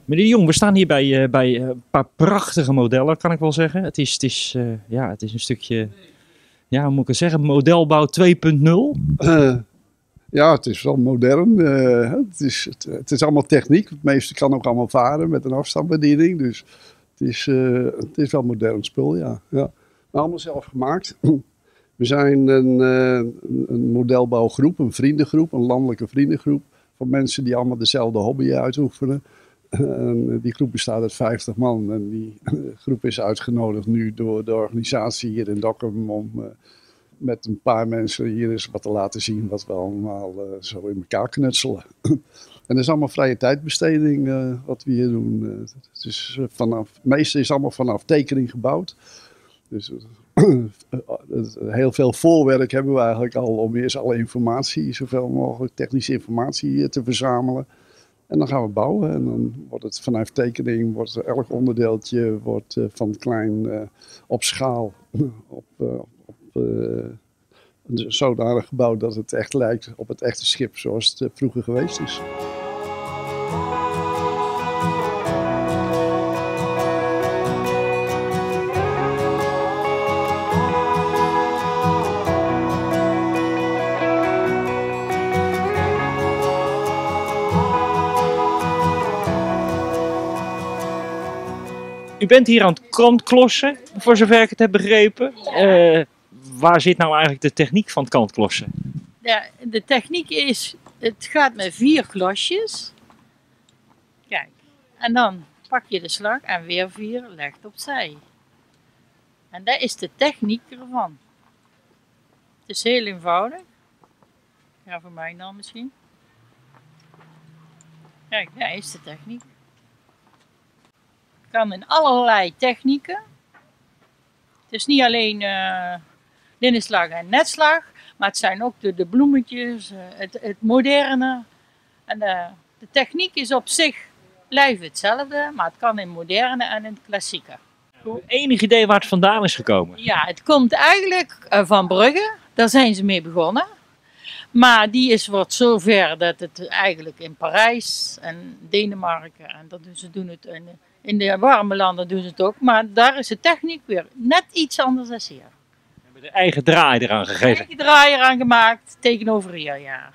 Meneer de Jong, we staan hier bij een paar prachtige modellen, kan ik wel zeggen. Het is een stukje, ja, hoe moet ik het zeggen, modelbouw 2.0. Ja, het is wel modern. Het is allemaal techniek. Het meeste kan ook allemaal varen met een afstandsbediening. Dus het is wel modern spul, ja. Ja. Allemaal zelf gemaakt. We zijn een modelbouwgroep, een vriendengroep, een landelijke vriendengroep. Van mensen die allemaal dezelfde hobby uitoefenen. Die groep bestaat uit 50 man. En die groep is uitgenodigd nu door de organisatie hier in Dokkum om met een paar mensen hier eens wat te laten zien wat we allemaal zo in elkaar knutselen. En dat is allemaal vrije tijdbesteding wat we hier doen. Het meeste is allemaal vanaf tekening gebouwd. Dus heel veel voorwerk hebben we eigenlijk al om eerst alle informatie, zoveel mogelijk technische informatie te verzamelen. En dan gaan we bouwen en dan wordt het vanuit tekening, wordt elk onderdeeltje van klein op schaal zodanig gebouwd dat het echt lijkt op het echte schip zoals het vroeger geweest is. U bent hier aan het kantklossen, voor zover ik het heb begrepen. Waar zit nou eigenlijk de techniek van het kantklossen? Ja, de techniek is, het gaat met 4 klosjes. Kijk, en dan pak je de slag en weer 4 legt opzij. En dat is de techniek ervan. Het is heel eenvoudig. Ja, voor mij dan misschien. Kijk, dat is de techniek. Het kan in allerlei technieken. Het is niet alleen linnenslag en netslag, maar het zijn ook de bloemetjes, het moderne. En de techniek is op zich blijft hetzelfde, maar het kan in moderne en in het klassieke. Enig idee waar het vandaan is gekomen? Ja, het komt eigenlijk van Brugge, daar zijn ze mee begonnen. Maar die wordt zo ver dat het eigenlijk in Parijs en Denemarken, en ze doen het in de warme landen doen ze het ook, maar daar is de techniek weer net iets anders dan hier. We hebben de eigen draai eraan gegeven. Eigen draai eraan gemaakt tegenover hier, ja.